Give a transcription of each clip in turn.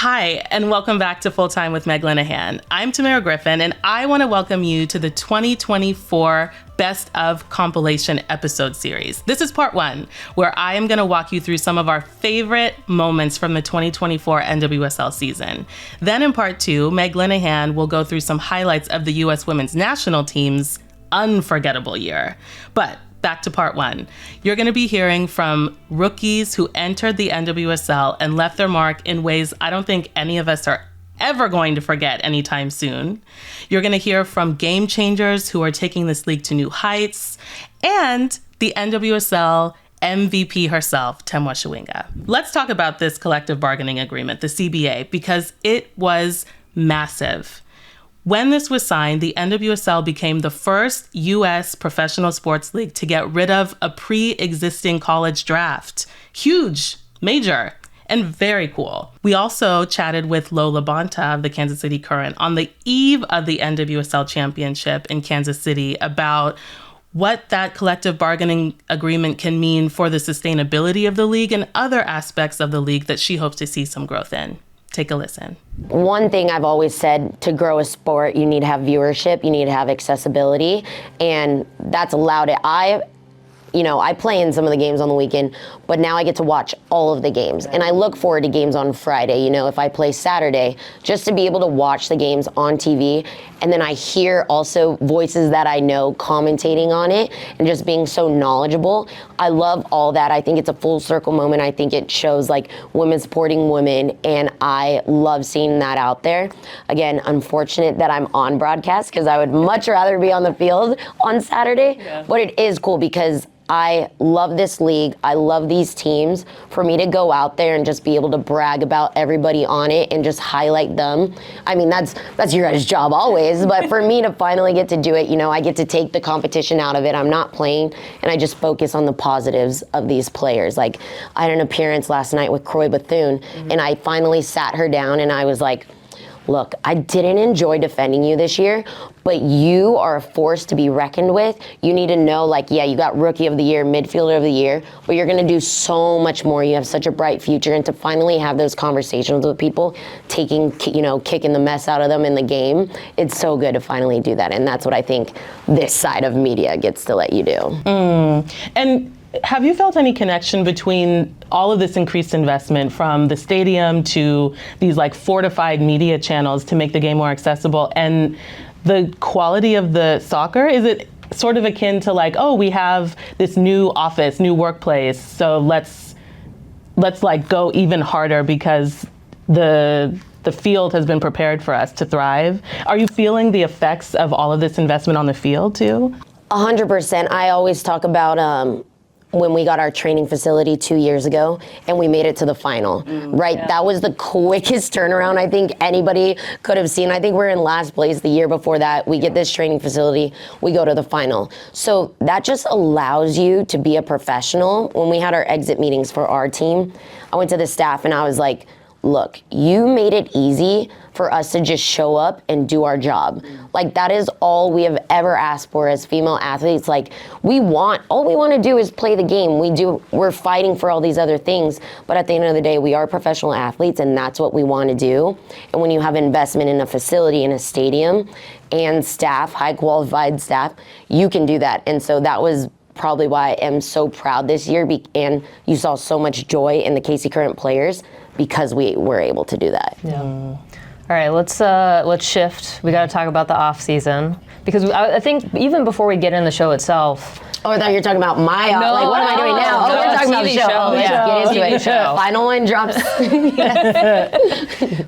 Hi, and welcome back to Full Time with Meg Linehan. I'm Tamara Griffin, and I want to welcome you to the 2024 Best of Compilation episode series. This is part one, where I am going to walk you through some of our favorite moments from the 2024 NWSL season. Then in part two, Meg Linehan will go through some highlights of the U.S. women's national team's unforgettable year. But back to part one. You're going to be hearing from rookies who entered the NWSL and left their mark in ways I don't think any of us are ever going to forget anytime soon. You're going to hear from game changers who are taking this league to new heights, and the NWSL MVP herself, Temwa Chawinga. Let's talk about this collective bargaining agreement, the CBA, because it was massive. When this was signed, the NWSL became the first U.S. professional sports league to get rid of a pre-existing college draft. Huge, major, and very cool. We also chatted with Lola Bonta of the Kansas City Current on the eve of the NWSL Championship in Kansas City about what that collective bargaining agreement can mean for the sustainability of the league and other aspects of the league that she hopes to see some growth in. Take a listen. One thing I've always said, to grow a sport, you need to have viewership, you need to have accessibility, and that's allowed it. I play in some of the games on the weekend, but now I get to watch all of the games. And I look forward to games on Friday, if I play Saturday, just to be able to watch the games on TV. And then I hear also voices that I know commentating on it and just being so knowledgeable. I love all that. I think it's a full circle moment. I think it shows women supporting women, and I love seeing that out there. Again, unfortunate that I'm on broadcast because I would much rather be on the field on Saturday, but it is cool because I love this league. I love these teams. For me to go out there and just be able to brag about everybody on it and just highlight them. I mean, that's your guys' job always, but for me to finally get to do it, I get to take the competition out of it. I'm not playing, and I just focus on the positives of these players. I had an appearance last night with Croy Bethune, and I finally sat her down and I was like, look, I didn't enjoy defending you this year, but you are a force to be reckoned with. You need to know, you got Rookie of the Year, Midfielder of the Year, but you're going to do so much more. You have such a bright future, and to finally have those conversations with people, kicking the mess out of them in the game, it's so good to finally do that, and that's what I think this side of media gets to let you do. And have you felt any connection between all of this increased investment from the stadium to these fortified media channels to make the game more accessible and the quality of the soccer? Is it sort of akin to we have this new office, new workplace, so let's go even harder because the field has been prepared for us to thrive? Are you feeling the effects of all of this investment on the field too? 100%. I always talk about when we got our training facility 2 years ago and we made it to the final, right? Yeah. That was the quickest turnaround I think anybody could have seen. I think we're in last place the year before that. We get this training facility, we go to the final. So that just allows you to be a professional. When we had our exit meetings for our team, I went to the staff and I was like, look, you made it easy for us to just show up and do our job. That is all we have ever asked for as female athletes. All we want to do is play the game. We're fighting for all these other things, but at the end of the day, we are professional athletes, and that's what we want to do. And when you have investment in a facility, in a stadium, and staff, high qualified staff, you can do that. And so that was probably why I am so proud this year, and you saw so much joy in the KC Current players because we were able to do that. Yeah. All right, let's shift. We got to talk about the off season because I think even before we get in the show itself. Oh, I thought you were talking about my what am I doing now? No, we're talking about the show. Let's get into it. Final one drops.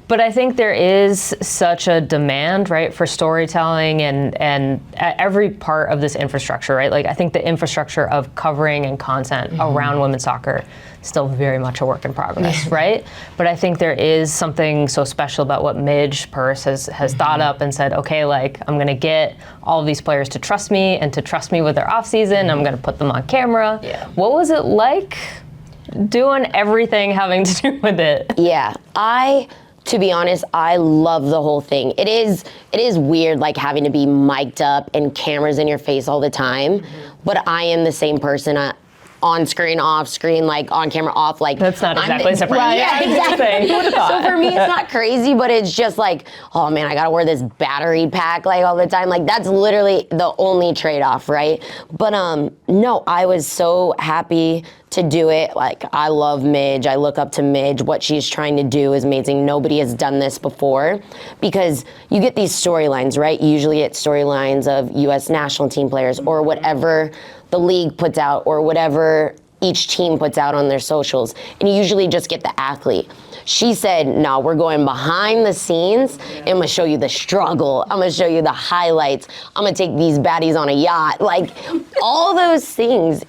But I think there is such a demand, right, for storytelling and every part of this infrastructure, right? I think the infrastructure of covering and content around women's soccer is still very much a work in progress, right? But I think there is something so special about what Midge Purse has thought up and said, okay, I'm going to get all of these players to trust me and to trust me with their off season. I'm going to put them on camera. Yeah. What was it like doing everything having to do with it? Yeah, to be honest, I love the whole thing. It is weird having to be mic'd up and cameras in your face all the time, but I am the same person. on screen, off screen, like on camera, off. Like that's not exactly separate. Right, yeah, exactly. Who would have thought? So for me, it's not crazy, but it's just like, oh man, I gotta wear this battery pack like all the time. Like that's literally the only trade-off, right? But no, I was so happy to do it. Like, I love Midge. I look up to Midge. What she's trying to do is amazing. Nobody has done this before, because you get these storylines, right? Usually it's storylines of U.S. national team players or whatever the league puts out or whatever each team puts out on their socials. And you usually just get the athlete. She said, no, we're going behind the scenes. I'm going to show you the struggle. I'm going to show you the highlights. I'm going to take these baddies on a yacht. Like, all those things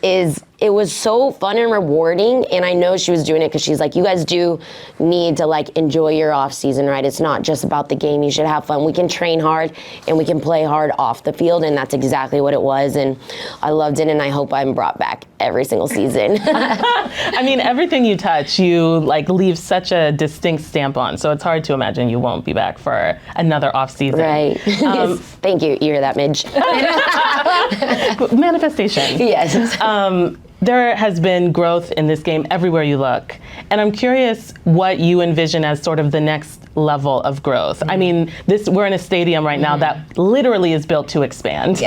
it was so fun and rewarding. And I know she was doing it because she's like, you guys do need to like enjoy your off season, right? It's not just about the game. You should have fun. We can train hard and we can play hard off the field. And that's exactly what it was. And I loved it. And I hope I'm brought back every single season. I mean, everything you touch, you like leave such a distinct stamp on. So it's hard to imagine you won't be back for another off season. Right. Thank you. You hear that, Midge? Manifestation. Yes. There has been growth in this game everywhere you look. And I'm curious what you envision as sort of the next level of growth. I mean, we're in a stadium right now that literally is built to expand,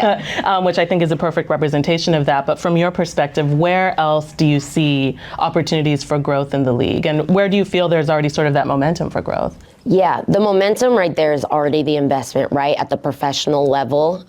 which I think is a perfect representation of that. But from your perspective, where else do you see opportunities for growth in the league? And where do you feel there's already sort of that momentum for growth? Yeah, the momentum right there is already the investment, right? At the professional level.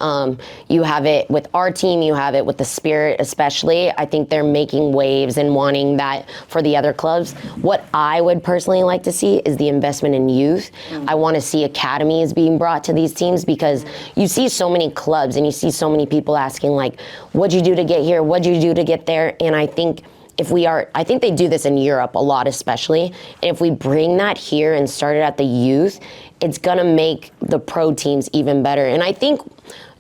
You have it with our team, you have it with the Spirit especially. I think they're making waves and wanting that for the other clubs. What I would personally like to see is the investment in youth. I want to see academies being brought to these teams, because you see so many clubs and you see so many people asking like, what'd you do to get here? What'd you do to get there? And I think I think they do this in Europe a lot especially, and if we bring that here and start it at the youth, it's gonna make the pro teams even better. And I think,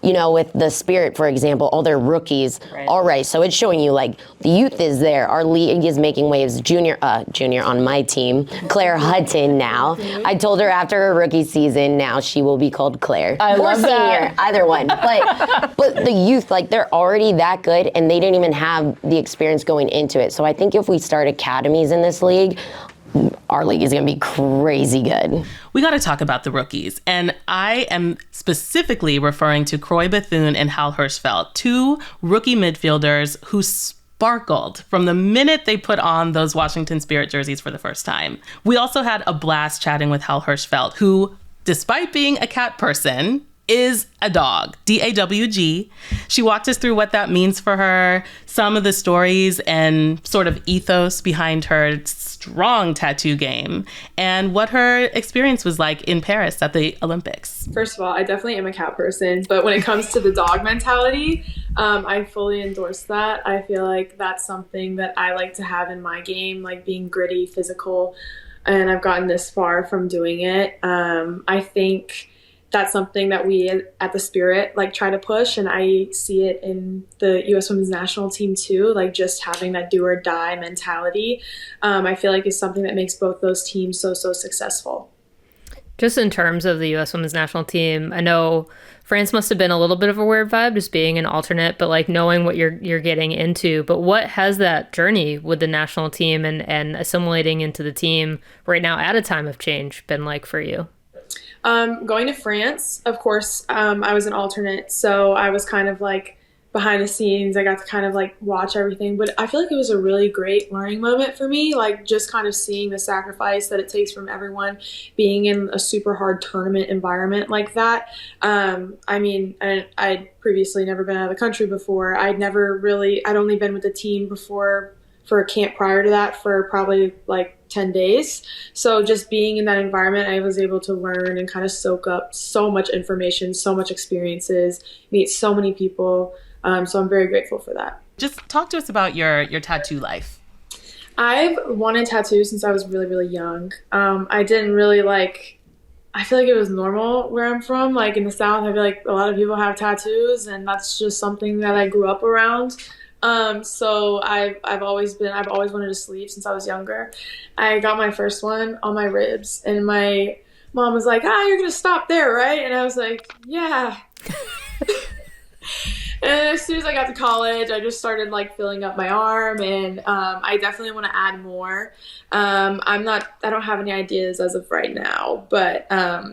you know, with the Spirit, for example, all their rookies, all right, so it's showing you like the youth is there. Our league is making waves. Junior on my team, Claire Hutton now. I told her after her rookie season, now she will be called Claire. Or senior, that. Either one. But the youth, like they're already that good and they didn't even have the experience going into it. So I think if we start academies in this league, our league is going to be crazy good. We got to talk about the rookies. And I am specifically referring to Croy Bethune and Hal Hirschfeld, two rookie midfielders who sparkled from the minute they put on those Washington Spirit jerseys for the first time. We also had a blast chatting with Hal Hirschfeld, who, despite being a cat person, is a dog, D-A-W-G. She walked us through what that means for her, some of the stories and sort of ethos behind her strong tattoo game, and what her experience was like in Paris at the Olympics. First of all, I definitely am a cat person, but when it comes to the dog mentality, I fully endorse that. I feel like that's something that I like to have in my game, like being gritty, physical, and I've gotten this far from doing it. I think that's something that we at the Spirit like try to push, and I see it in the U.S. Women's National Team too, like just having that do or die mentality. I feel like is something that makes both those teams so successful. Just in terms of the U.S. Women's National Team, I know France must have been a little bit of a weird vibe just being an alternate, but like knowing what you're getting into. But what has that journey with the national team and assimilating into the team right now at a time of change been like for you? Going to France, of course, I was an alternate, so I was kind of like behind the scenes. I got to kind of like watch everything, but I feel like it was a really great learning moment for me, like just kind of seeing the sacrifice that it takes from everyone being in a super hard tournament environment like that. I mean, I'd previously never been out of the country before. I'd only been with the team before for a camp prior to that for probably like 10 days. So just being in that environment, I was able to learn and kind of soak up so much information, so much experiences, meet so many people. So I'm very grateful for that. Just talk to us about your tattoo life. I've wanted tattoos since I was really, really young. I didn't really I feel like it was normal where I'm from. Like in the South, I feel like a lot of people have tattoos, and that's just something that I grew up around. So I've always wanted a sleeve since I was younger. I got my first one on my ribs, and my mom was like, you're gonna stop there, right? And I was like, yeah. And as soon as I got to college, I just started like filling up my arm, and I definitely want to add more. I don't have any ideas as of right now, but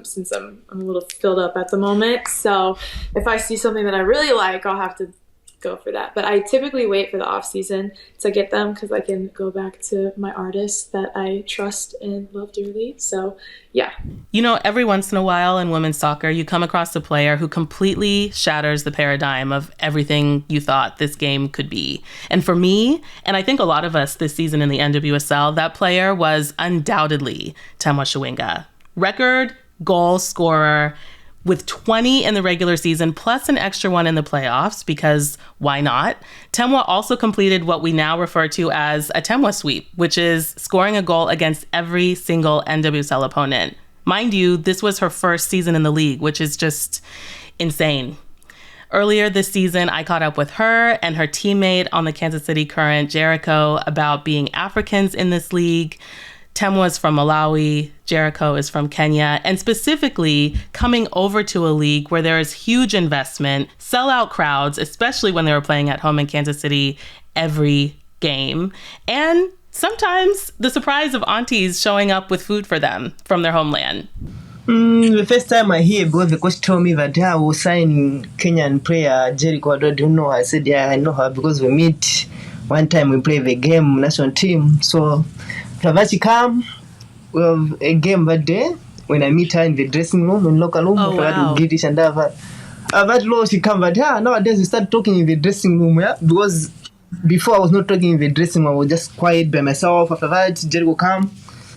since I'm a little filled up at the moment, so if I see something that I really like, I'll have to go for that. But I typically wait for the off season to get them because I can go back to my artists that I trust and love dearly. So yeah. You know, every once in a while in women's soccer, you come across a player who completely shatters the paradigm of everything you thought this game could be. And for me, and I think a lot of us this season in the NWSL, that player was undoubtedly Temwa Chawinga. Record goal scorer with 20 in the regular season, plus an extra one in the playoffs, because why not? Temwa also completed what we now refer to as a Temwa sweep, which is scoring a goal against every single NWSL opponent. Mind you, this was her first season in the league, which is just insane. Earlier this season, I caught up with her and her teammate on the Kansas City Current, Jericho, about being Africans in this league. Temwa is from Malawi, Jericho is from Kenya, and specifically coming over to a league where there is huge investment, sellout crowds, especially when they were playing at home in Kansas City every game, and sometimes the surprise of aunties showing up with food for them from their homeland. The first time I hear, because the coach told me that I will sign Kenyan player Jericho, I don't know. I said, yeah, I know her because we meet one time, we play the game, national team. So after she come, we have a game that day when I meet her in the dressing room, in locker room. Oh, wow. British and that low she come, but nowadays we start talking in the dressing room, because before I was not talking in the dressing room, I was just quiet by myself. After that, Jericho come.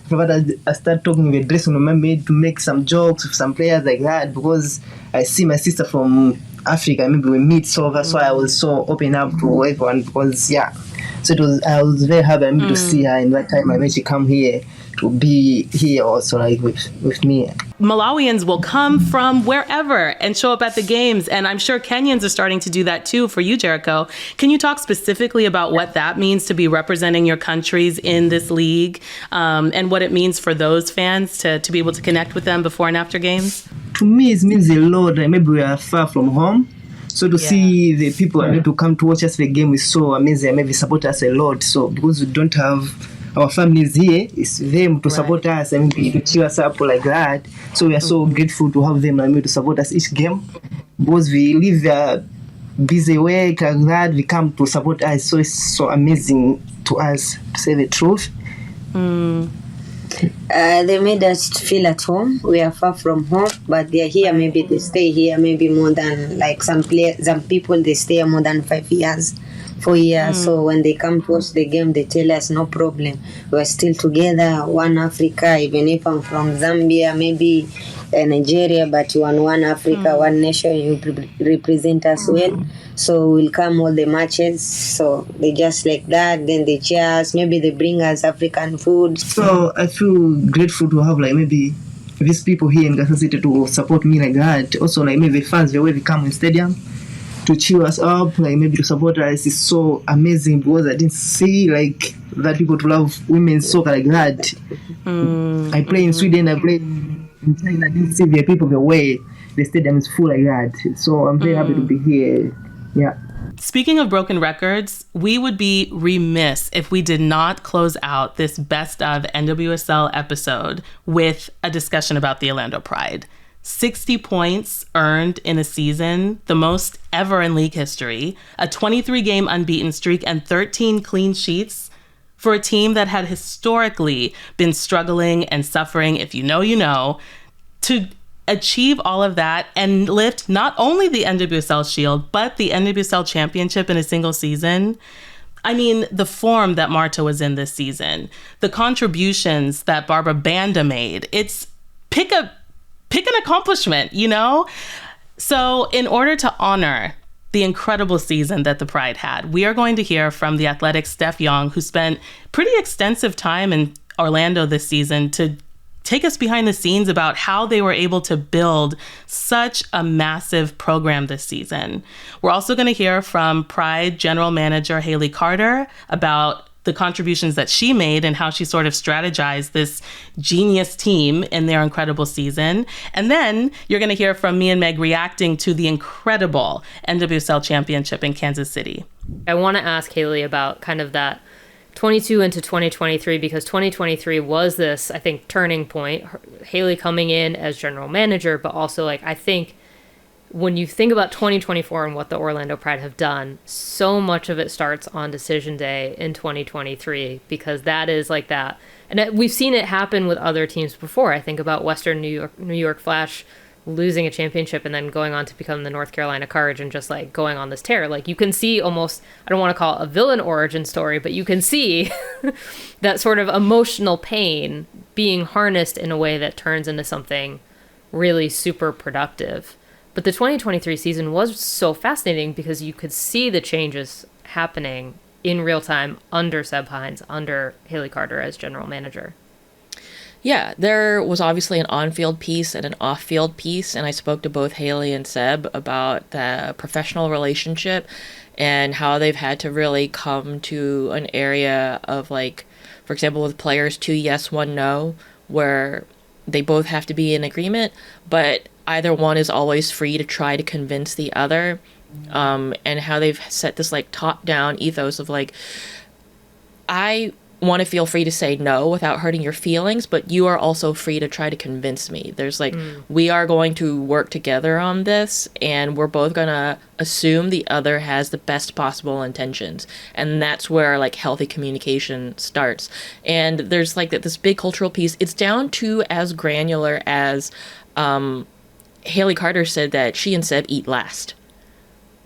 After that, I start talking in the dressing room. I made to make some jokes with some players like that, because I see my sister from Africa. Maybe we meet, so that's why I was so open up to everyone, because so I was very happy to see her in that time. I made she come here to be here also, like with me. Malawians will come from wherever and show up at the games, and I'm sure Kenyans are starting to do that too for you, Jericho. Can you talk specifically about what that means to be representing your countries in this league, and what it means for those fans to be able to connect with them before and after games? To me, it means a lot. Maybe we are far from home. So to see the people to come to watch us the game is so amazing. Maybe support us a lot. So because we don't have our families here, it's them to support us and to cheer us up like that. So we are so grateful to have them to support us each game, because we live their busy work like that. We come to support us. So it's so amazing to us, to say the truth. They made us feel at home. We are far from home, but they are here. Maybe they stay here maybe more than, like some people, they stay more than 5 years, 4 years. So when they come to watch the game, they tell us no problem. We are still together, one Africa. Even if I'm from Zambia, maybe Nigeria, but you are one Africa, one nation. You represent us well. So we'll come all the matches. So they just like that. Then they cheer us. Maybe they bring us African food. So I feel grateful to have maybe these people here in Kansas City to support me like that. Also maybe fans, the way they come in stadium to cheer us up, maybe to support us is so amazing, because I didn't see that people to love women's soccer like that. I play in Sweden, I play in China. I didn't see the people the way the stadium is full like that. So I'm very happy to be here. Yeah. Speaking of broken records, we would be remiss if we did not close out this best of NWSL episode with a discussion about the Orlando Pride. 60 points earned in a season, the most ever in league history, a 23-game unbeaten streak, and 13 clean sheets for a team that had historically been struggling and suffering, if you know, you know, to achieve all of that and lift not only the NWSL Shield, but the NWSL Championship in a single season. I mean, the form that Marta was in this season, the contributions that Barbara Banda made, it's pick an accomplishment, you know? So in order to honor the incredible season that the Pride had, we are going to hear from the Athletics' Steph Young, who spent pretty extensive time in Orlando this season to take us behind the scenes about how they were able to build such a massive program this season. We're also going to hear from Pride General Manager Haley Carter about the contributions that she made and how she sort of strategized this genius team in their incredible season. And then you're going to hear from me and Meg reacting to the incredible NWSL Championship in Kansas City. I want to ask Haley about kind of that 22 into 2023, because 2023 was this, I think, turning point. Haley coming in as general manager, but also, like, I think when you think about 2024 and what the Orlando Pride have done, so much of it starts on decision day in 2023, because that is like that. And we've seen it happen with other teams before. I think about Western New York Flash losing a championship and then going on to become the North Carolina Courage and just like going on this tear. Like, you can see almost, I don't want to call it a villain origin story, but you can see that sort of emotional pain being harnessed in a way that turns into something really super productive. But the 2023 season was so fascinating because you could see the changes happening in real time under Seb Hines, under Haley Carter as general manager. Yeah, there was obviously an on-field piece and an off-field piece, and I spoke to both Haley and Seb about the professional relationship and how they've had to really come to an area of, like, for example, with players 2 yes, 1 no, where they both have to be in agreement, but either one is always free to try to convince the other, and how they've set this, like, top-down ethos of, like, I want to feel free to say no without hurting your feelings, but you are also free to try to convince me. There's like, we are going to work together on this, and we're both going to assume the other has the best possible intentions. And that's where, like, healthy communication starts. And there's, like, this big cultural piece. It's down to as granular as Haley Carter said that she and Seb eat last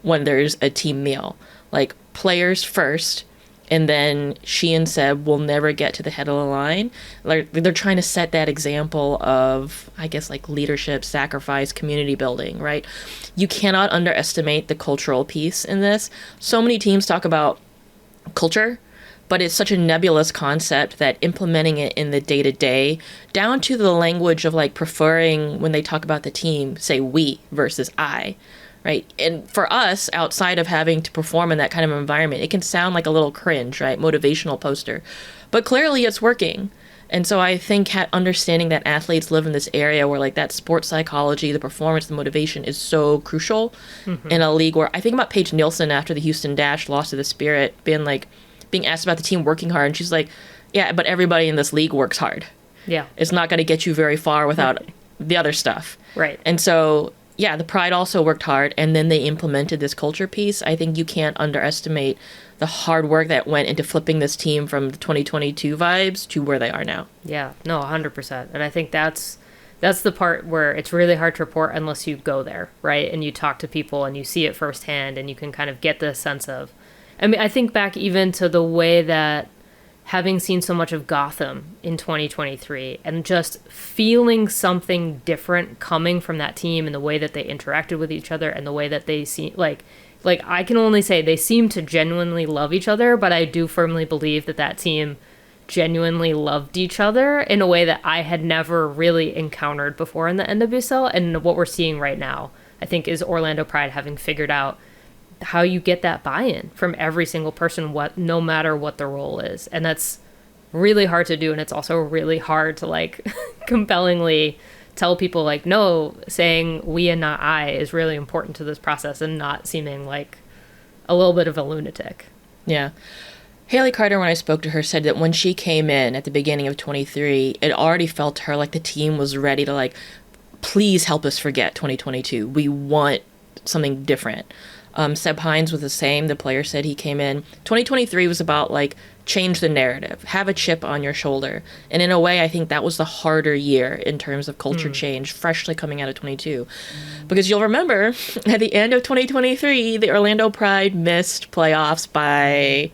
when there's a team meal. Like, players first, and then she and Seb will never get to the head of the line. Like, they're trying to set that example of, I guess, like, leadership, sacrifice, community building, right? You cannot underestimate the cultural piece in this. So many teams talk about culture, but it's such a nebulous concept that implementing it in the day-to-day, down to the language of, like, preferring, when they talk about the team, say we versus I, right? And for us, outside of having to perform in that kind of environment, it can sound like a little cringe, right? Motivational poster. But clearly it's working. And so I think understanding that athletes live in this area where, like, that sports psychology, the performance, the motivation is so crucial in a league where I think about Paige Nielsen after the Houston Dash lost to the Spirit, being asked about the team working hard. And she's like, yeah, but everybody in this league works hard. Yeah. It's not going to get you very far without the other stuff. Right. And so, yeah, the Pride also worked hard, and then they implemented this culture piece. I think you can't underestimate the hard work that went into flipping this team from the 2022 vibes to where they are now. Yeah, no, 100%. And I think that's the part where it's really hard to report unless you go there, right? And you talk to people and you see it firsthand, and you can kind of get the sense of, I mean, I think back even to the way that, having seen so much of Gotham in 2023 and just feeling something different coming from that team and the way that they interacted with each other and the way that they seem like I can only say they seem to genuinely love each other, but I do firmly believe that team genuinely loved each other in a way that I had never really encountered before in the NWSL. And what we're seeing right now, I think, is Orlando Pride having figured out how you get that buy-in from every single person, no matter what the role is. And that's really hard to do. And it's also really hard to, like, compellingly tell people, like, no, saying we and not I is really important to this process, and not seeming like a little bit of a lunatic. Yeah. Haley Carter, when I spoke to her, said that when she came in at the beginning of 23, it already felt to her like the team was ready to, like, please help us forget 2022. We want something different. Seb Hines was the same. The player said he came in. 2023 was about, like, change the narrative, have a chip on your shoulder. And in a way, I think that was the harder year in terms of culture change, freshly coming out of 22. Because you'll remember, at the end of 2023, the Orlando Pride missed playoffs by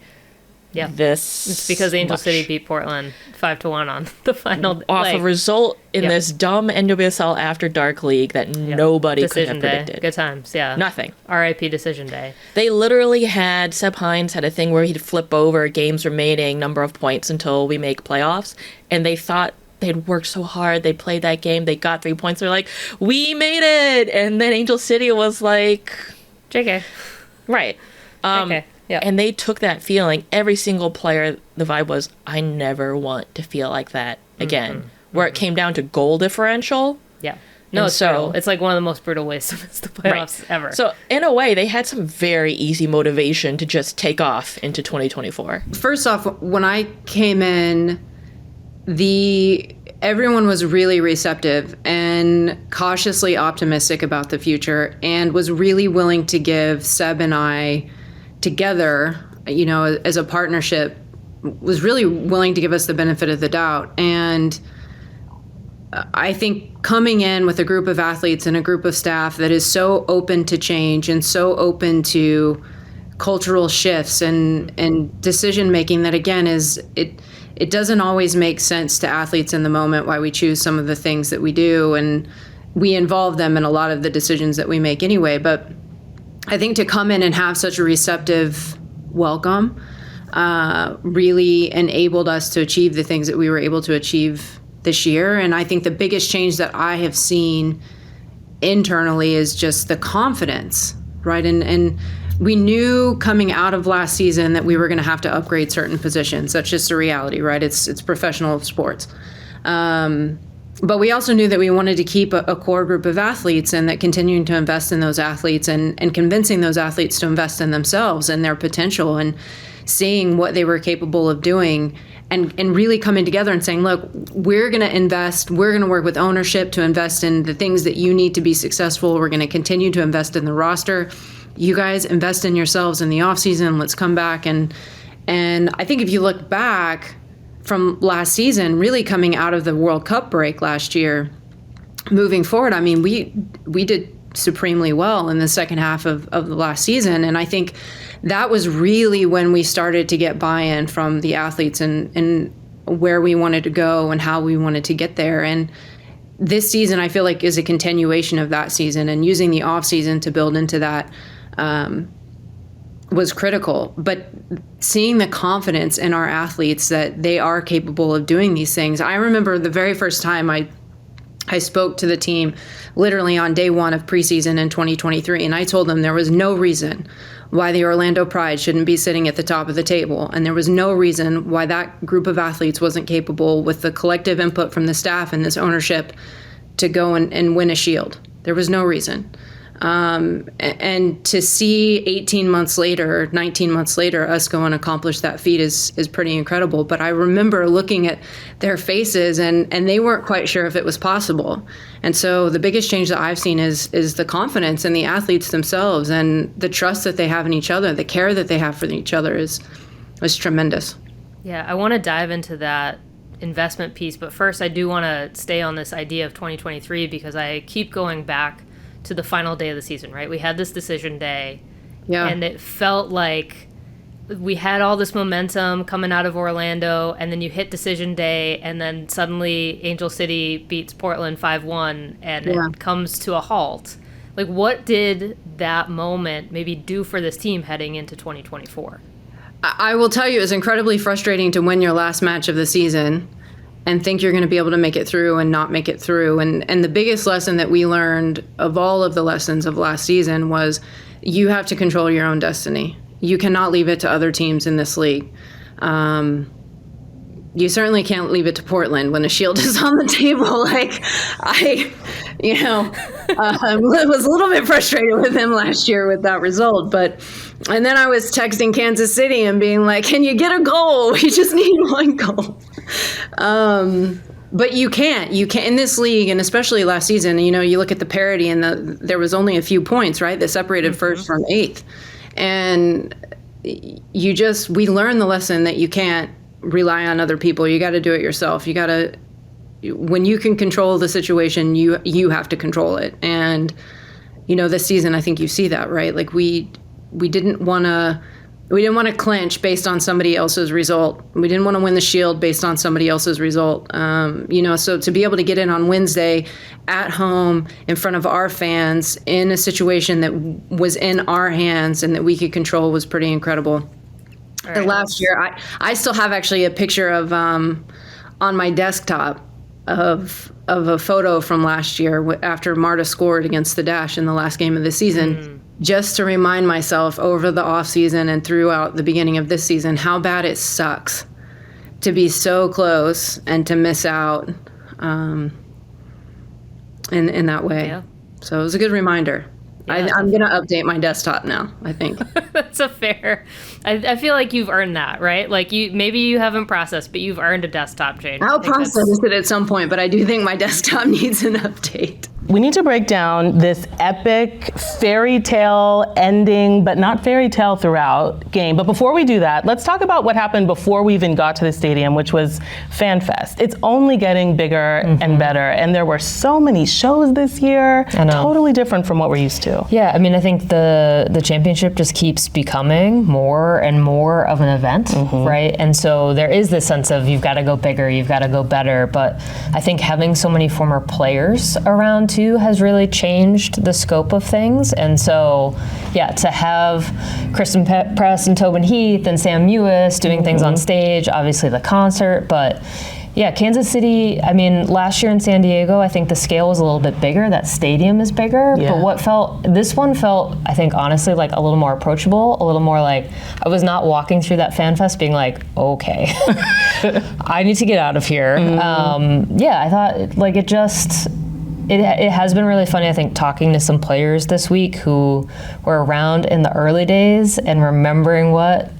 this It's because Angel City beat Portland 5-1 on the final. Off a result in this dumb NWSL After Dark League that nobody could have predicted. Good times, yeah. Nothing. RIP Decision Day. They literally had, Seb Hines had a thing where he'd flip over games remaining, number of points until we make playoffs. And they thought they'd worked so hard. They played that game. They got 3 points. They're like, we made it. And then Angel City was like... JK. Right. JK. Yeah. And they took that feeling, every single player, the vibe was, I never want to feel like that again. Where it came down to goal differential. Yeah. No, it's brutal. It's like one of the most brutal ways to miss the playoffs ever. So in a way, they had some very easy motivation to just take off into 2024. First off, when I came in, everyone was really receptive and cautiously optimistic about the future, and was really willing to give Seb and I together, as a partnership, was really willing to give us the benefit of the doubt. And I think coming in with a group of athletes and a group of staff that is so open to change and so open to cultural shifts and decision making, that again it doesn't always make sense to athletes in the moment why we choose some of the things that we do, and we involve them in a lot of the decisions that we make anyway. But I think to come in and have such a receptive welcome really enabled us to achieve the things that we were able to achieve this year. And I think the biggest change that I have seen internally is just the confidence, right? And we knew coming out of last season that we were going to have to upgrade certain positions. That's just a reality, right? It's professional sports. But we also knew that we wanted to keep a core group of athletes, and that continuing to invest in those athletes and convincing those athletes to invest in themselves and their potential, and seeing what they were capable of doing, and really coming together and saying, look, we're going to invest, we're going to work with ownership to invest in the things that you need to be successful. We're going to continue to invest in the roster. You guys invest in yourselves in the off season. Let's come back. And I think if you look back from last season, really coming out of the World Cup break last year, moving forward, I mean, we did supremely well in the second half of the last season. And I think that was really when we started to get buy-in from the athletes and where we wanted to go and how we wanted to get there. And this season, I feel like, is a continuation of that season, and using the off season to build into that was critical. But seeing the confidence in our athletes that they are capable of doing these things. I remember the very first time I spoke to the team literally on day one of preseason in 2023, and I told them there was no reason why the Orlando Pride shouldn't be sitting at the top of the table, and there was no reason why that group of athletes wasn't capable, with the collective input from the staff and this ownership, to go and win a shield. There was no reason. And to see 18 months later, 19 months later, us go and accomplish that feat is pretty incredible. But I remember looking at their faces, and they weren't quite sure if it was possible. And so the biggest change that I've seen is the confidence in the athletes themselves, and the trust that they have in each other, the care that they have for each other is tremendous. Yeah, I want to dive into that investment piece, but first I do want to stay on this idea of 2023, because I keep going back to the final day of the season, right? We had this decision day, and it felt like we had all this momentum coming out of Orlando, and then you hit decision day, and then suddenly Angel City beats Portland 5-1, and it comes to a halt. Like, what did that moment maybe do for this team heading into 2024? I will tell you, it's incredibly frustrating to win your last match of the season and think you're going to be able to make it through and not make it through. And the biggest lesson that we learned of all of the lessons of last season was you have to control your own destiny. You cannot leave it to other teams in this league. You certainly can't leave it to Portland when a shield is on the table. Like, I was a little bit frustrated with him last year with that result. And then I was texting Kansas City and being like, can you get a goal? We just need one goal. But you can't in this league, and especially last season, you look at the parity, and there was only a few points, right, that separated first from eighth. And we learned the lesson that you can't rely on other people. You got to do it yourself. You got to, when you can control the situation, you have to control it. And, this season, I think you see that, right? Like we didn't want to clinch based on somebody else's result. We didn't want to win the shield based on somebody else's result. So to be able to get in on Wednesday at home in front of our fans in a situation that was in our hands and that we could control was pretty incredible. Right. Last year, I still have actually a picture of on my desktop of a photo from last year after Marta scored against the Dash in the last game of the season. just to remind myself over the off season and throughout the beginning of this season how bad it sucks to be so close and to miss out in that way. Yeah. So it was a good reminder. Yeah. I'm going to update my desktop now, I think. That's a fair. I feel like you've earned that, right? Like maybe you haven't processed, but you've earned a desktop change. I'll process it at some point, but I do think my desktop needs an update. We need to break down this epic fairy tale ending, but not fairy tale throughout game. But before we do that, let's talk about what happened before we even got to the stadium, which was Fan Fest. It's only getting bigger and better. And there were so many shows this year, totally different from what we're used to. Yeah, I mean, I think the championship just keeps becoming more and more of an event, right? And so there is this sense of you've got to go bigger, you've got to go better. But I think having so many former players around too has really changed the scope of things. And so, yeah, to have Kristen Press and Tobin Heath and Sam Mewis doing things on stage, obviously the concert, but yeah, Kansas City, I mean, last year in San Diego, I think the scale was a little bit bigger. That stadium is bigger. Yeah. But this one felt, I think, honestly, like a little more approachable, a little more like, I was not walking through that Fan Fest being like, okay, I need to get out of here. Yeah, I thought, like, it has been really funny, I think, talking to some players this week who were around in the early days and remembering what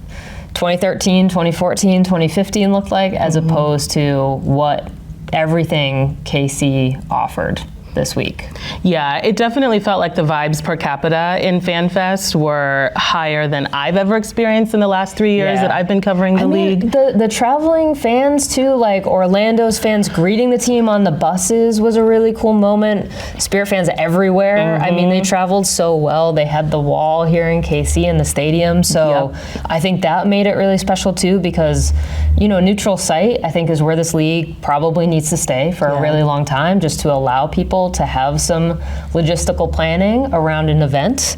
2013, 2014, 2015 looked like, as opposed to what everything KC offered this week. Yeah, it definitely felt like the vibes per capita in FanFest were higher than I've ever experienced in the last 3 years that I've been covering the league. The traveling fans too, like Orlando's fans greeting the team on the buses was a really cool moment. Spirit fans everywhere. I mean, they traveled so well. They had the wall here in KC in the stadium. So I think that made it really special too, because, you know, neutral site, I think, is where this league probably needs to stay for a really long time, just to allow people to have some logistical planning around an event.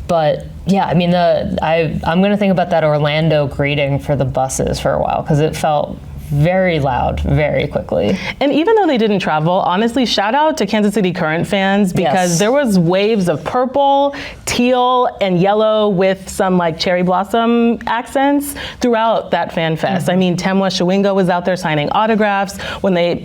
But yeah, I mean, I'm going to think about that Orlando greeting for the buses for a while, because it felt very loud very quickly. And even though they didn't travel, honestly, shout out to Kansas City Current fans, because there was waves of purple, teal, and yellow with some like cherry blossom accents throughout that Fan Fest. I mean, Temwa Chawinga was out there signing autographs.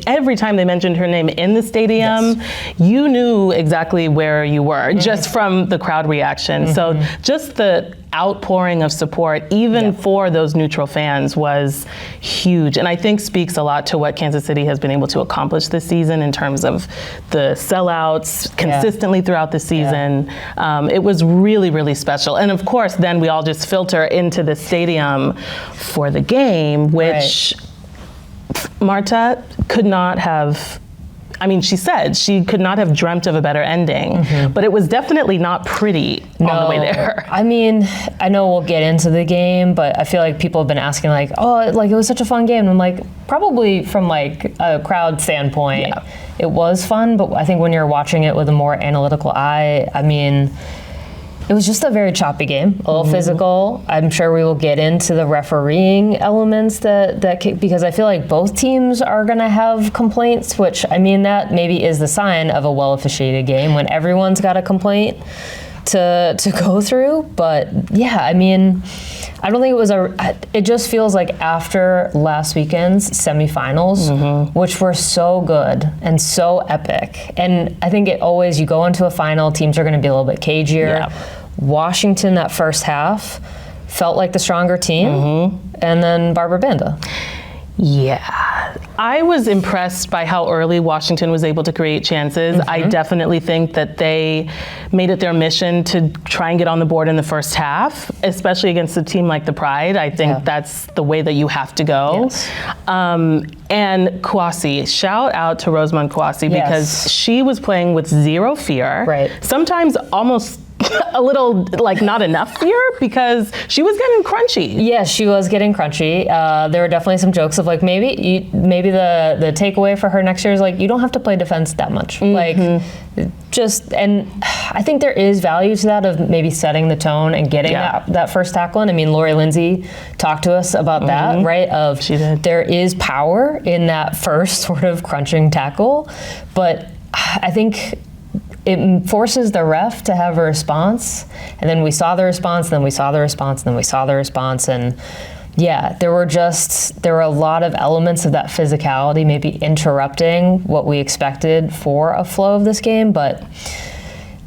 Every time they mentioned her name in the stadium, you knew exactly where you were just from the crowd reaction. So just the outpouring of support, even for those neutral fans, was huge. And I think speaks a lot to what Kansas City has been able to accomplish this season in terms of the sellouts consistently throughout the season. It was really, really special. And of course, then we all just filter into the stadium for the game, which Marta could not have, I mean, she said she could not have dreamt of a better ending, but it was definitely not pretty on the way there. I mean, I know we'll get into the game, but I feel like people have been asking like, oh, like it was such a fun game. And I'm like, probably from like a crowd standpoint, it was fun, but I think when you're watching it with a more analytical eye, I mean, it was just a very choppy game, a little physical. I'm sure we will get into the refereeing elements because I feel like both teams are going to have complaints, which, I mean, that maybe is the sign of a well-officiated game when everyone's got a complaint to go through. But yeah, I mean, I don't think it just feels like after last weekend's semifinals, which were so good and so epic. And I think you go into a final, teams are going to be a little bit cagier. Washington, that first half, felt like the stronger team. And then Barbara Banda. Yeah, I was impressed by how early Washington was able to create chances. I definitely think that they made it their mission to try and get on the board in the first half, especially against a team like the Pride. I think that's the way that you have to go. And Kouassi, shout out to Rosamund Kouassi, because she was playing with zero fear. Sometimes almost a little like not enough fear, because she was getting crunchy. Yes, she was getting crunchy. There were definitely some jokes of like maybe the takeaway for her next year is like you don't have to play defense that much. Like and I think there is value to that of maybe setting the tone and getting that first tackle in. I mean, Lori Lindsay talked to us about that, right? She did. There is power in that first sort of crunching tackle, but I think it forces the ref to have a response, and then we saw the response, then we saw the response, then we saw the response, and yeah, there were a lot of elements of that physicality maybe interrupting what we expected for a flow of this game, but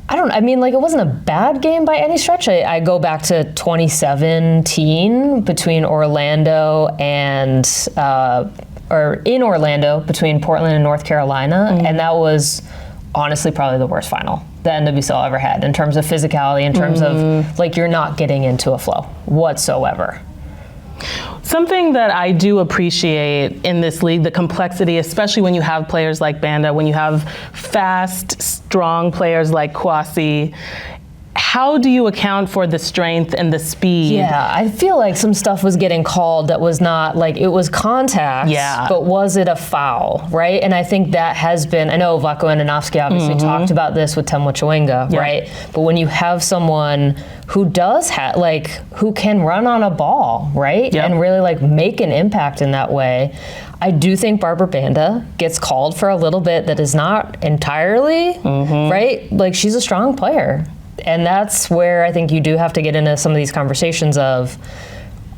it wasn't a bad game by any stretch. I go back to 2017 between Orlando and, or in Orlando between Portland and North Carolina, and that was honestly probably the worst final the NWSL ever had in terms of physicality, in terms of like you're not getting into a flow whatsoever. Something that I do appreciate in this league, the complexity, especially when you have players like Banda, when you have fast, strong players like Kwasi, how do you account for the strength and the speed? Yeah, I feel like some stuff was getting called that was not, like, it was contact, but was it a foul, right? And I think that has been, I know Vlatko Andonovski obviously talked about this with Temwa Chawinga, right? But when you have someone who does have, like, who can run on a ball, right? And really, like, make an impact in that way, I do think Barbara Banda gets called for a little bit that is not entirely, right? Like, she's a strong player. And that's where I think you do have to get into some of these conversations of,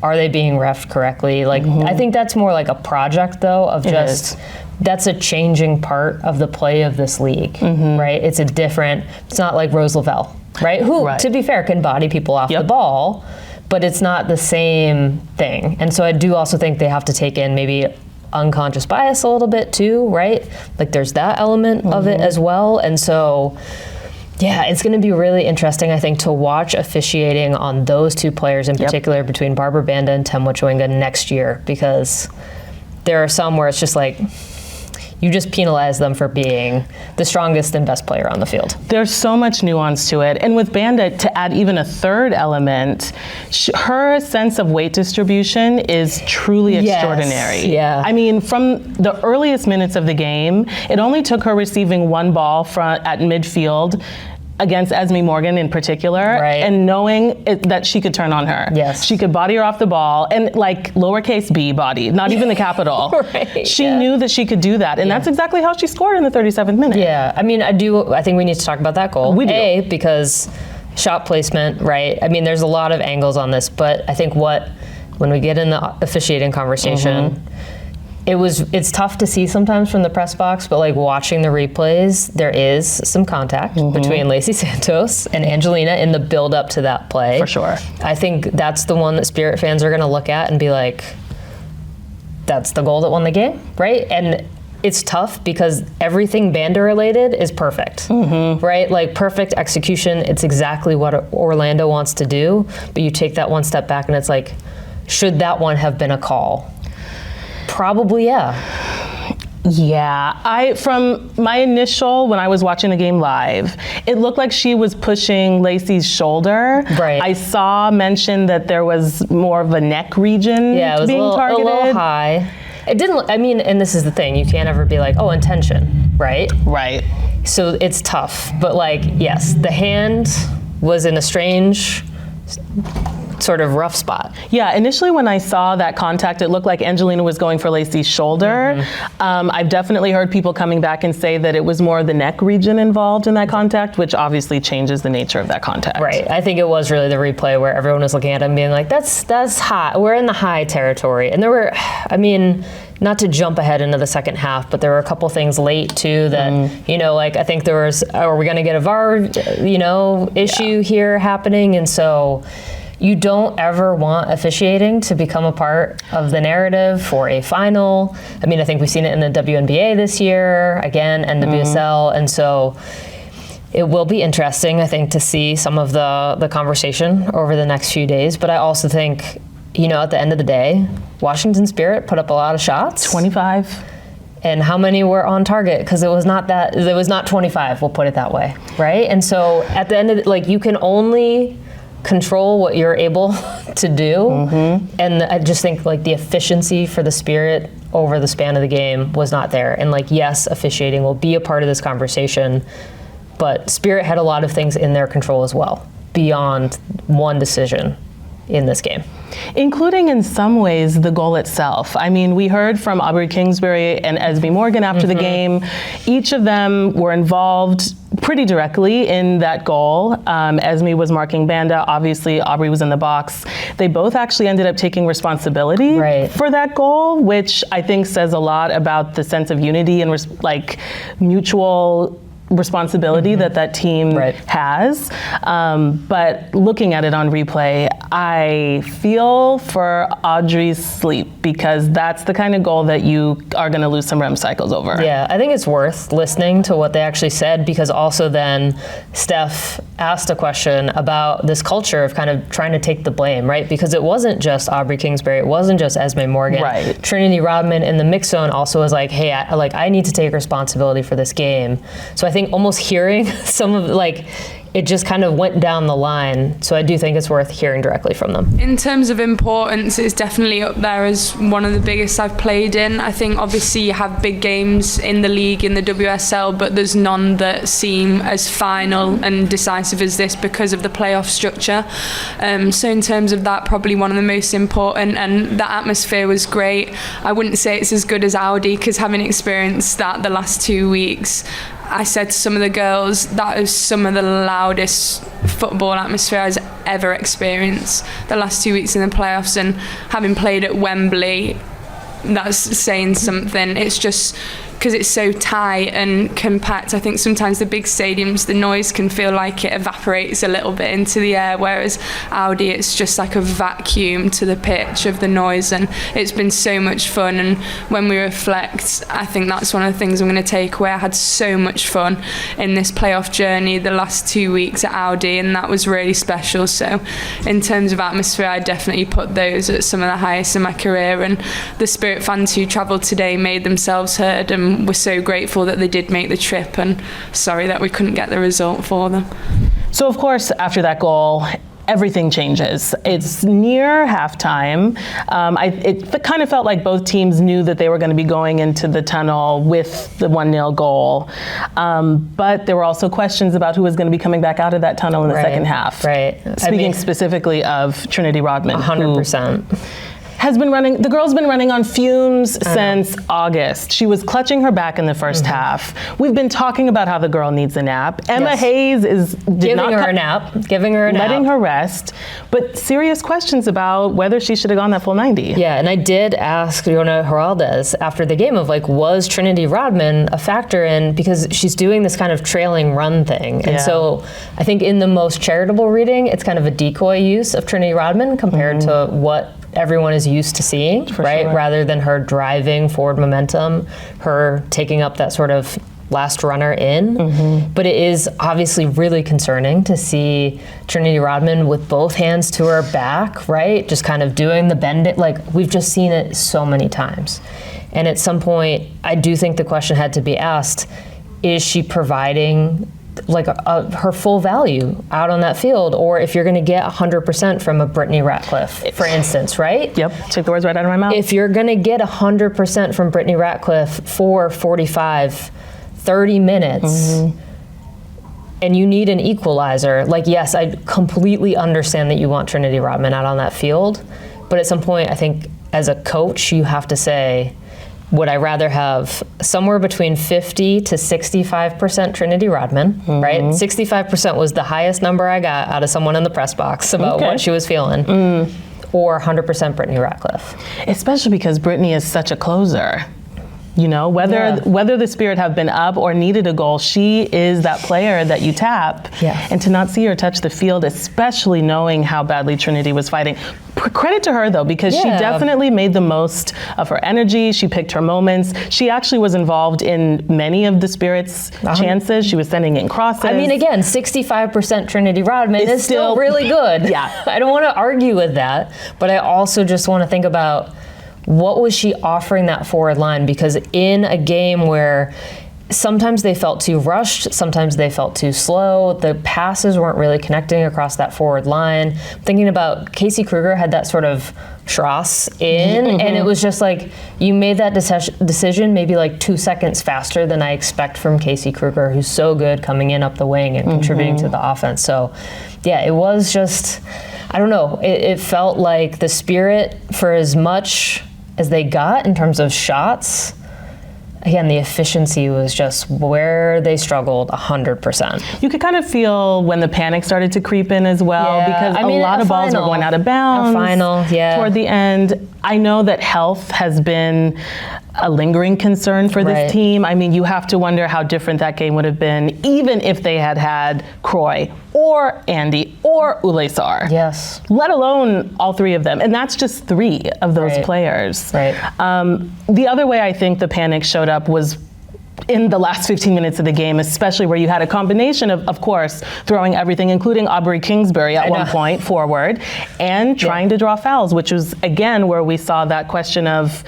are they being refed correctly? Like, I think that's more like a project, though, of that's a changing part of the play of this league, right? It's not like Rose Lavelle, right? Who, to be fair, can body people off the ball, but it's not the same thing. And so I do also think they have to take in maybe unconscious bias a little bit, too, right? Like, there's that element of it as well. And so, yeah, it's going to be really interesting, I think, to watch officiating on those two players in particular, between Barbara Banda and Temwa Chawinga next year, because there are some where it's just like, you just penalize them for being the strongest and best player on the field. There's so much nuance to it. And with Banda, to add even a third element, her sense of weight distribution is truly extraordinary. Yeah. I mean, from the earliest minutes of the game, it only took her receiving one ball at midfield against Esme Morgan in particular, and knowing that she could turn on her. Yes. She could body her off the ball, and like lowercase b body, not even the capital. She knew that she could do that, and that's exactly how she scored in the 37th minute. Yeah, I mean, I think we need to talk about that goal. We do. Because shot placement, right? I mean, there's a lot of angles on this, but I think when we get in the officiating conversation, it's tough to see sometimes from the press box, but like watching the replays, there is some contact between Lacey Santos and Angelina in the build up to that play. For sure. I think that's the one that Spirit fans are going to look at and be like, that's the goal that won the game, right? And it's tough because everything Banda related is perfect, right? Like perfect execution. It's exactly what Orlando wants to do, but you take that one step back and it's like, should that one have been a call? Probably, yeah. Yeah, from my initial, when I was watching the game live, it looked like she was pushing Lacey's shoulder. Right. I saw mention that there was more of a neck region it was being targeted. A little high. It didn't, I mean, and this is the thing, you can't ever be like, oh, intention, right? Right. So it's tough, but like, yes, the hand was in a strange sort of rough spot. Yeah, initially when I saw that contact, it looked like Angelina was going for Lacey's shoulder. I've definitely heard people coming back and say that it was more the neck region involved in that contact, which obviously changes the nature of that contact. Right, I think it was really the replay where everyone was looking at him being like, that's high, we're in the high territory. And there were, I mean, not to jump ahead into the second half, but there were a couple things late too that, you know, like I think there was, are we gonna get a VAR, issue here happening? And so, you don't ever want officiating to become a part of the narrative for a final. I mean, I think we've seen it in the WNBA this year, again, NWSL, and so it will be interesting, I think, to see some of the conversation over the next few days. But I also think, at the end of the day, Washington Spirit put up a lot of shots. 25. And how many were on target? Because it was not 25, we'll put it that way, right? And so at the end of you can only control what you're able to do, and I just think the efficiency for the Spirit over the span of the game was not there. And yes, officiating will be a part of this conversation, but Spirit had a lot of things in their control as well, beyond one decision in this game. Including in some ways the goal itself. I mean, we heard from Aubrey Kingsbury and Esme Morgan after the game. Each of them were involved pretty directly in that goal. Esme was marking Banda. Obviously, Aubrey was in the box. They both actually ended up taking responsibility for that goal, which I think says a lot about the sense of unity and mutual responsibility that team has. But looking at it on replay, I feel for Audrey's sleep, because that's the kind of goal that you are going to lose some REM cycles over. Yeah, I think it's worth listening to what they actually said, because also then Steph asked a question about this culture of kind of trying to take the blame, right? Because it wasn't just Aubrey Kingsbury, it wasn't just Esme Morgan. Trinity Rodman in the mix zone also was like, hey, I need to take responsibility for this game. So I think almost hearing some of it just kind of went down the line. So I do think it's worth hearing directly from them. In terms of importance, it's definitely up there as one of the biggest I've played in. I think obviously you have big games in the league, in the WSL, but there's none that seem as final and decisive as this because of the playoff structure. So in terms of that, probably one of the most important, and the atmosphere was great. I wouldn't say it's as good as Audi, because having experienced that the last 2 weeks, I said to some of the girls, that is some of the loudest football atmosphere I've ever experienced the last 2 weeks in the playoffs. And having played at Wembley, that's saying something. It's just because it's so tight and compact. I think sometimes the big stadiums, the noise can feel like it evaporates a little bit into the air, whereas Audi, it's just like a vacuum to the pitch of the noise, and it's been so much fun. And when we reflect, I think that's one of the things I'm going to take away. I had so much fun in this playoff journey the last 2 weeks at Audi, and that was really special. So in terms of atmosphere, I definitely put those at some of the highest in my career, and the Spirit fans who travelled today made themselves heard, and we're so grateful that they did make the trip, and sorry that we couldn't get the result for them. So of course, after that goal, everything changes. It's near halftime. It kind of felt like both teams knew that they were going to be going into the tunnel with the 1-0 goal. But there were also questions about who was going to be coming back out of that tunnel in the second half. Speaking specifically of Trinity Rodman. 100%. The girl's been running on fumes since August. She was clutching her back in the first half. We've been talking about how the girl needs a nap. Emma Hayes is giving her a nap, letting her rest, but serious questions about whether she should have gone that full 90. Yeah, and I did ask Yona Heraldez after the game of was Trinity Rodman a factor in, because she's doing this kind of trailing run thing. And so I think in the most charitable reading, it's kind of a decoy use of Trinity Rodman compared to what everyone is used to seeing, rather than her driving forward momentum, her taking up that sort of last runner in. But it is obviously really concerning to see Trinity Rodman with both hands to her back, just kind of doing the bend it. We've just seen it so many times. And at some point, I do think the question had to be asked, is she providing her full value out on that field? Or if you're going to get 100% from a Brittany Ratcliffe, for instance, right? Yep, took the words right out of my mouth. If you're going to get 100% from Brittany Ratcliffe for 45, 30 minutes, and you need an equalizer, yes, I completely understand that you want Trinity Rodman out on that field, but at some point, I think as a coach, you have to say, would I rather have somewhere between 50 to 65% Trinity Rodman, right? 65% was the highest number I got out of someone in the press box about what she was feeling, or 100% Brittany Ratcliffe. Especially because Brittany is such a closer. Whether the Spirit have been up or needed a goal, she is that player that you tap. And to not see her touch the field, especially knowing how badly Trinity was fighting. Credit to her, though, because she definitely made the most of her energy. She picked her moments. She actually was involved in many of the Spirit's chances. She was sending in crosses. I mean, again, 65% Trinity Rodman is still really good. I don't want to argue with that, but I also just want to think about, what was she offering that forward line? Because in a game where sometimes they felt too rushed, sometimes they felt too slow, the passes weren't really connecting across that forward line. Thinking about Casey Kruger had that sort of Schross in, and it was just you made that decision maybe 2 seconds faster than I expect from Casey Kruger, who's so good coming in up the wing and contributing to the offense. So yeah, it was just, I don't know, it felt like the Spirit, for as much as they got in terms of shots, again, the efficiency was just where they struggled 100%. You could kind of feel when the panic started to creep in as well, because a lot of balls were going out of bounds. Toward the end. I know that health has been a lingering concern for this team. I mean, you have to wonder how different that game would have been, even if they had had Croy or Andy or Ulesar. Yes. Let alone all three of them. And that's just three of those players. The other way I think the panic showed up was in the last 15 minutes of the game, especially where you had a combination of course, throwing everything, including Aubrey Kingsbury at one point forward, and trying to draw fouls, which was, again, where we saw that question of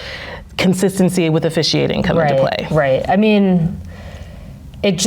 consistency with officiating come into play. I mean, it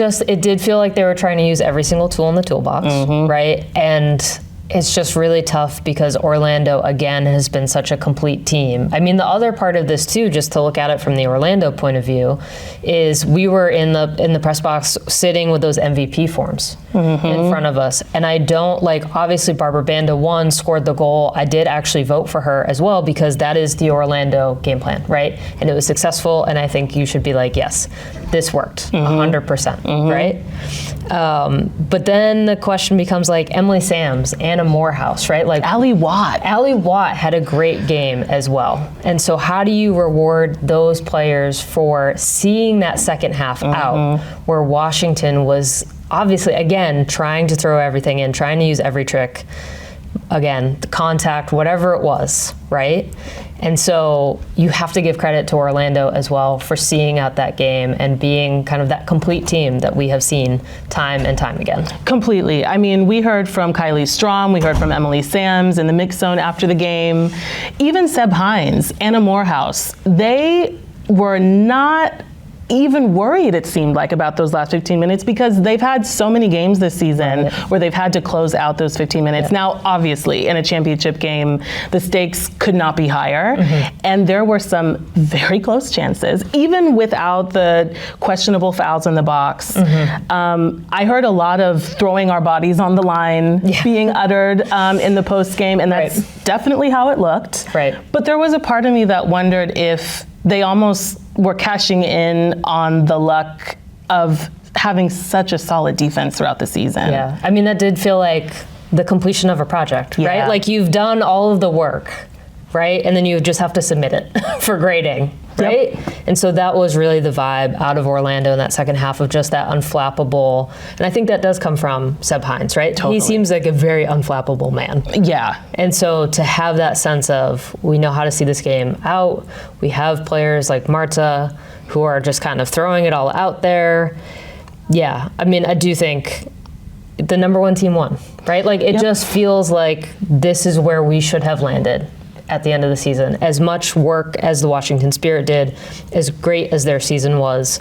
did feel like they were trying to use every single tool in the toolbox, right? And it's just really tough because Orlando, again, has been such a complete team. I mean, the other part of this too, just to look at it from the Orlando point of view, is we were in the press box sitting with those MVP forms in front of us. And I don't, like, obviously Barbara Banda won, scored the goal. I did actually vote for her as well because that is the Orlando game plan, right? And it was successful, and I think you should be like, yes, this worked 100%, right? But then the question becomes like Emily Sams, Anna Morehouse, right? Like Allie Watt had a great game as well. And so how do you reward those players for seeing that second half out, where Washington was obviously, again, trying to throw everything in, trying to use every trick, again, the contact, whatever it was, right? And so you have to give credit to Orlando as well for seeing out that game and being kind of that complete team that we have seen time and time again. Completely. I mean, we heard from Kylie Strom, we heard from Emily Sams in the mix zone after the game. Even Seb Hines, Anna Morehouse, they were not even worried, it seemed like, about those last 15 minutes because they've had so many games this season where they've had to close out those 15 minutes. Now, obviously, in a championship game, the stakes could not be higher. And there were some very close chances, even without the questionable fouls in the box. I heard a lot of throwing our bodies on the line being uttered in the post game, and that's definitely how it looked. But there was a part of me that wondered if they almost were cashing in on the luck of having such a solid defense throughout the season. Yeah, I mean, that did feel like the completion of a project, right? Like you've done all of the work, right? And then you just have to submit it for grading, right? And so that was really the vibe out of Orlando in that second half of just that unflappable. And I think that does come from Seb Hines, right? He seems like a very unflappable man. And so to have that sense of, we know how to see this game out. We have players like Marta who are just kind of throwing it all out there. Yeah, I mean, I do think the number one team won, right? Like it just feels like this is where we should have landed at the end of the season. As much work as the Washington Spirit did, as great as their season was,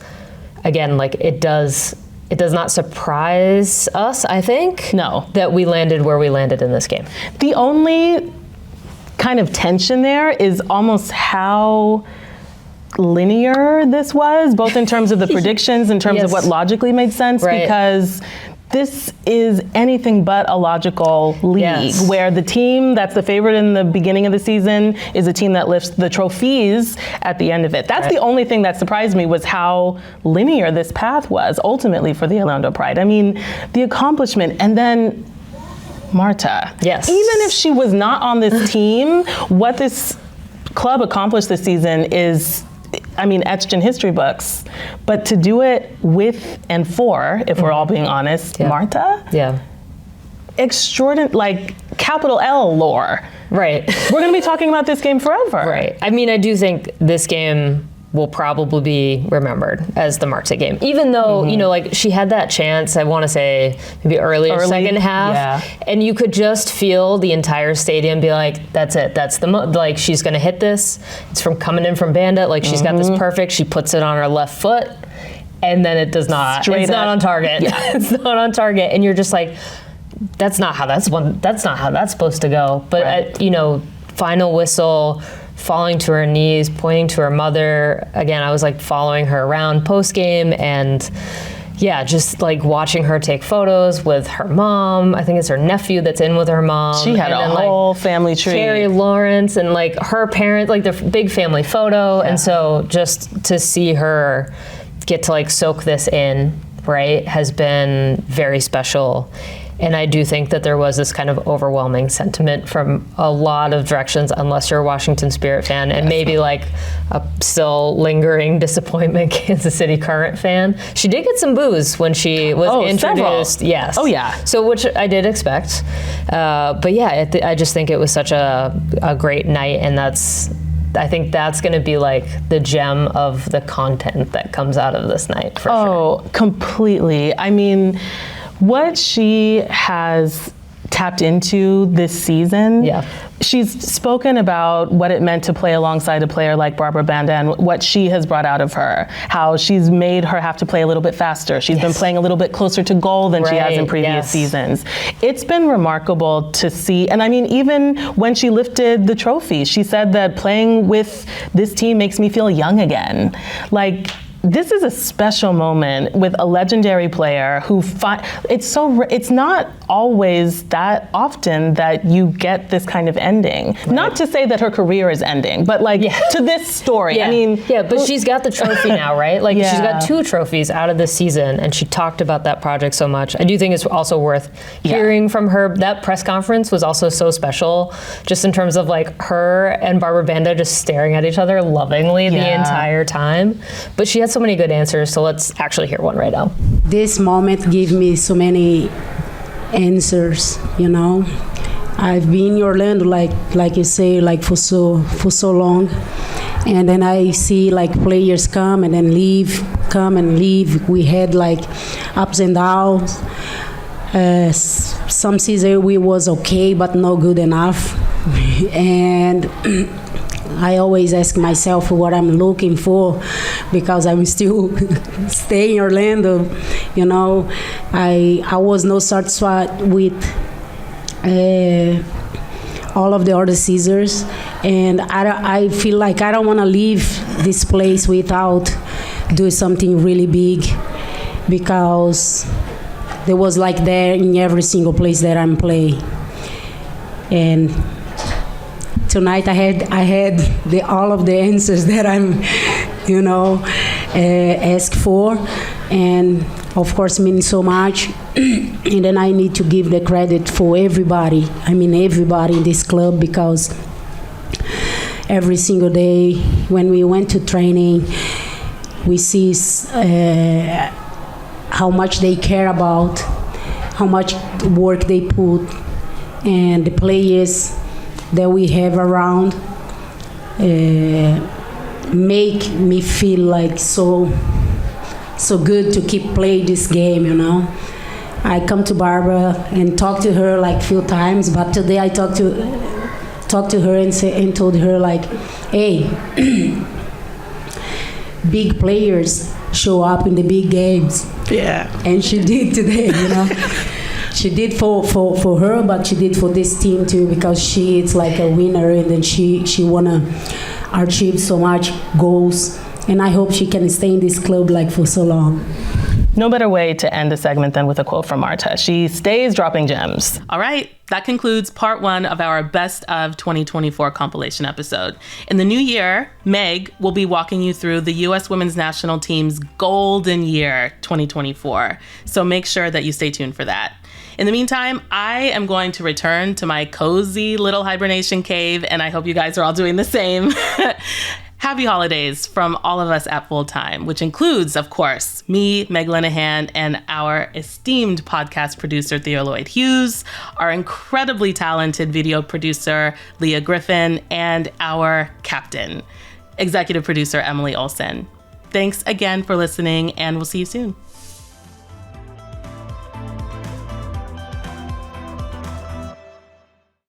again, like it does not surprise us, I think, that we landed where we landed in this game. The only kind of tension there is almost how linear this was, both in terms of the predictions, in terms of what logically made sense, because this is anything but a logical league where the team that's the favorite in the beginning of the season is a team that lifts the trophies at the end of it. That's the only thing that surprised me, was how linear this path was ultimately for the Orlando Pride. I mean, the accomplishment, and then Marta. Even if she was not on this team, what this club accomplished this season is, I mean, etched in history books. But to do it with and for, if we're all being honest, Marta? Extraordinary, like capital L lore. Right. We're going to be talking about this game forever. Right. I mean, I do think this game will probably be remembered as the Marta game. Even though, you know, like she had that chance, I want to say maybe early second half, and you could just feel the entire stadium be like, that's it, that's the, like she's gonna hit this. It's from coming in from Banda, like she's got this perfect, she puts it on her left foot, and then it does not, it's not on target. It's not on target, and you're just like, that's not how that's supposed to go. But you know, final whistle, falling to her knees, pointing to her mother. Again, I was like following her around post game, and yeah, just like watching her take photos with her mom. I think it's her nephew that's in with her mom. She had a whole family tree. Carrie Lawrence and like her parents, like the big family photo. Yeah. And so just to see her get to like soak this in, right, has been very special. And I do think that there was this kind of overwhelming sentiment from a lot of directions, unless you're a Washington Spirit fan, and maybe like a still lingering disappointment Kansas City Current fan. She did get some boos when she was introduced. Several. Yes. Oh yeah. So which I did expect, but yeah, I just think it was such a great night, and I think that's going to be like the gem of the content that comes out of this night for sure. Oh, completely. I mean, what she has tapped into this season, she's spoken about what it meant to play alongside a player like Barbara Banda and what she has brought out of her, how she's made her have to play a little bit faster. She's been playing a little bit closer to goal than she has in previous seasons. It's been remarkable to see, and I mean, even when she lifted the trophy, she said that playing with this team makes me feel young again. Like, this is a special moment with a legendary player who it's not always that often that you get this kind of ending. Right. Not to say that her career is ending, but like to this story. I mean, but she's got the trophy now, right? Like she's got 2 trophies out of this season, and she talked about that project so much. I do think it's also worth hearing from her. That press conference was also so special, just in terms of like her and Barbara Banda just staring at each other lovingly the entire time. But she had so many good answers, so let's actually hear one right now. This moment gave me so many answers, you know. I've been in Orlando, like you say, like for so long, and then I see like players come and then leave, come and leave. We had like ups and downs. Some season we was okay, but not good enough, and I always ask myself what I'm looking for, because I'm still staying in Orlando. You know, I was not satisfied with all of the other seasons, and I feel like I don't want to leave this place without doing something really big, because there was like there in every single place that I'm playing. And tonight I had all of the answers that I'm, asked for, and of course means so much. And then I need to give the credit for everybody. I mean everybody in this club, because every single day when we went to training, we see how much they care about, how much work they put, and the players that we have around make me feel like so good to keep playing this game, you know. I come to Barbara and talk to her like few times, but today I talked to her and told her like, hey, big players show up in the big games. Yeah. And she did today, you know. She did for her, but she did for this team too, because she's like a winner, and then she wanna achieve so much goals, and I hope she can stay in this club like for so long. No better way to end a segment than with a quote from Marta. She stays dropping gems. All right, that concludes part 1 of our Best of 2024 compilation episode. In the new year, Meg will be walking you through the U.S. Women's National Team's golden year, 2024. So make sure that you stay tuned for that. In the meantime, I am going to return to my cozy little hibernation cave, and I hope you guys are all doing the same. Happy holidays from all of us at Full Time, which includes, of course, me, Meg Linehan, and our esteemed podcast producer, Theo Lloyd Hughes, our incredibly talented video producer, Leah Griffin, and our captain, executive producer, Emily Olson. Thanks again for listening, and we'll see you soon.